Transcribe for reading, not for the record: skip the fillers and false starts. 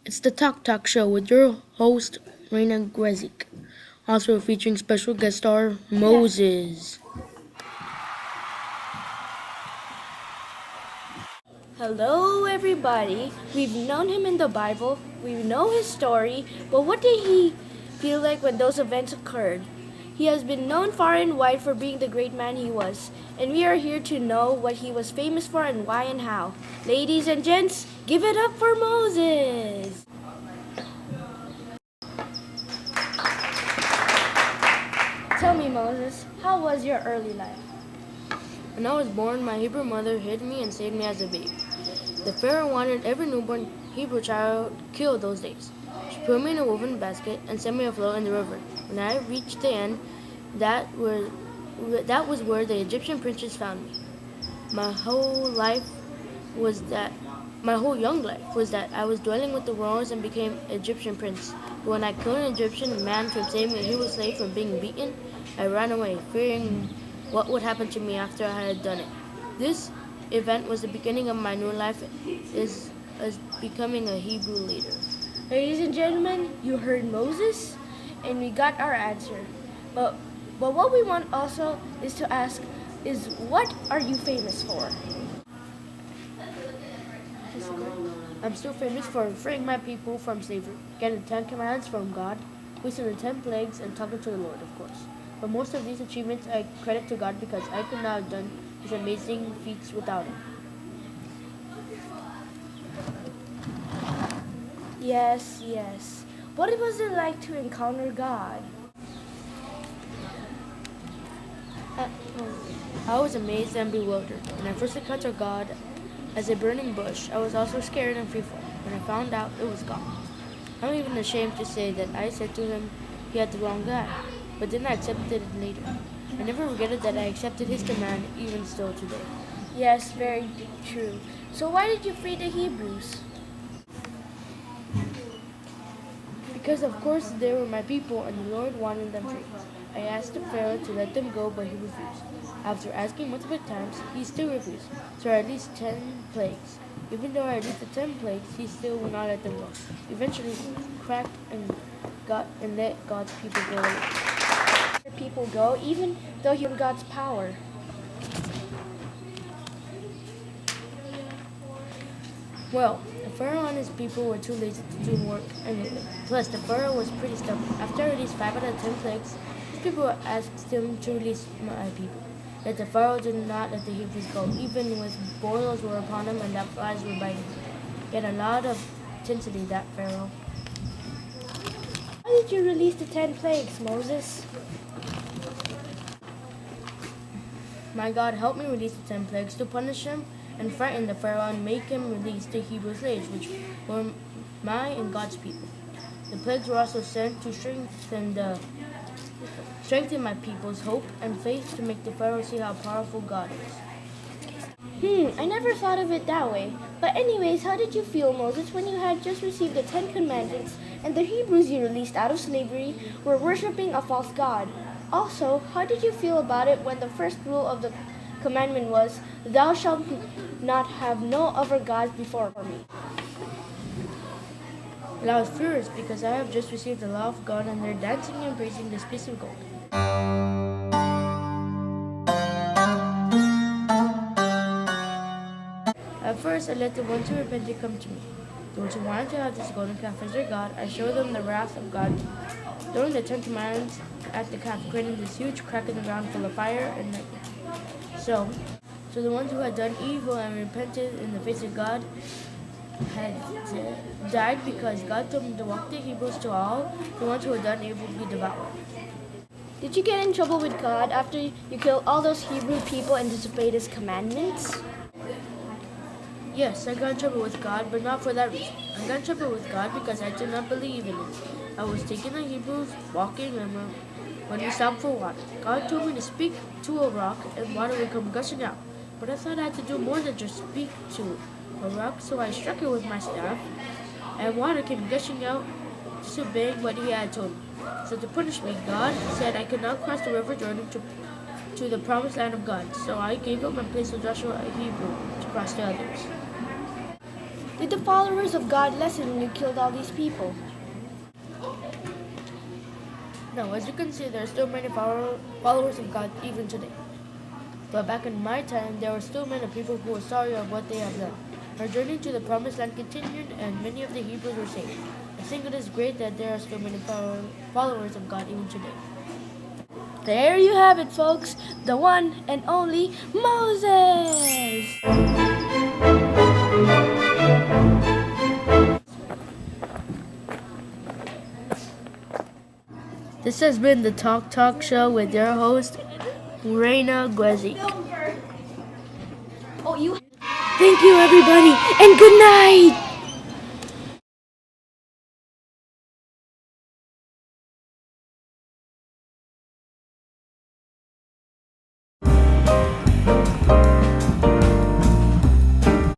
It's the Talk Talk Show with your host, Reina Grezik. Also featuring special guest star Moses. Hello, everybody. We've known him in the Bible, we know his story, but what did he feel like when those events occurred? He has been known far and wide for being the great man he was, and we are here to know what he was famous for and why and how. Ladies and gents, give it up for Moses! Tell me, Moses, how was your early life? When I was born, my Hebrew mother hid me and saved me as a baby. The Pharaoh wanted every newborn Hebrew child killed those days. She put me in a woven basket and set me afloat in the river. When I reached the end, that was where the Egyptian princess found me. My whole life was that my whole young life was that I was dwelling with the royals and became Egyptian prince. But when I killed an Egyptian man from saving a Hebrew slave from being beaten, I ran away, fearing what would happen to me after I had done it. This event was the beginning of my new life as becoming a Hebrew leader. Ladies and gentlemen, you heard Moses, and we got our answer. But what we want also is to ask is, what are you famous for? I'm still famous for freeing my people from slavery, getting the 10 Commandments from God, facing the 10 plagues, and talking to the Lord, of course. But most of these achievements I credit to God because I could not have done these amazing feats without Him. Yes. What was it like to encounter God? I was amazed and bewildered. When I first encountered God as a burning bush, I was also scared and fearful. When I found out it was God, I'm even ashamed to say that I said to Him He had the wrong guy, but then I accepted it later. I never regretted that I accepted His command, even still today. Yes, very true. So why did you free the Hebrews? Because of course they were my people and the Lord wanted them free. I asked the Pharaoh to let them go, but he refused. After asking multiple times, he still refused. So I released 10 plagues. Even though I released the 10 plagues, he still would not let them go. Eventually, he cracked and let God's people go away. People go, even though he had God's power. Well, the Pharaoh and his people were too lazy to do work, and plus the Pharaoh was pretty stubborn. After I released 5 out of 10 plagues, his people asked him to release my people. Yet the Pharaoh did not let the Hebrews go, even with boils were upon him and that flies were biting him. He had a lot of intensity, that Pharaoh. How did you release the 10 plagues, Moses? My God helped me release the 10 plagues to punish him and frighten the Pharaoh and make him release the Hebrew slaves, which were my and God's people. The plagues were also sent to strengthen my people's hope and faith to make the Pharaoh see how powerful God is. I never thought of it that way. But anyways, how did you feel, Moses, when you had just received the 10 Commandments and the Hebrews you released out of slavery were worshiping a false god? Also, how did you feel about it when the first rule of the commandment was, "Thou shalt not have no other gods before me"? Well, I was furious because I have just received the law of God and they're dancing and praising this piece of gold. At first, I let the ones who repented come to me. Those who wanted to have this golden calf as their God, I showed them the wrath of God, throwing the 10 Commandments at the calf, creating this huge crack in the ground full of fire and lightning. So the ones who had done evil and repented in the face of God had died because God told me to walk the Hebrews to all the ones who had done evil be devoured. Did you get in trouble with God after you killed all those Hebrew people and disobeyed His commandments? Yes, I got in trouble with God, but not for that reason. I got in trouble with God because I did not believe in it. I was taking the Hebrews, walking, and when we stopped for water, God told me to speak to a rock and water would come gushing out. But I thought I had to do more than just speak to a rock, so I struck it with my staff, and water came gushing out, disobeying what He had told me. So to punish me, God said I could not cross the river Jordan to the promised land of God. So I gave up and placed Joshua a Hebrew to cross to others. did the followers of God lessen when you killed all these people? Now, as you can see, there are still many followers of God even today. But back in my time, there were still many people who were sorry of what they have done. Our journey to the promised land continued, and many of the Hebrews were saved. I think it is great that there are still many followers of God even today. There you have it, folks. The one and only Moses. This has been the Talk Show with your host, Reina Guezik. Thank you, everybody, and good night.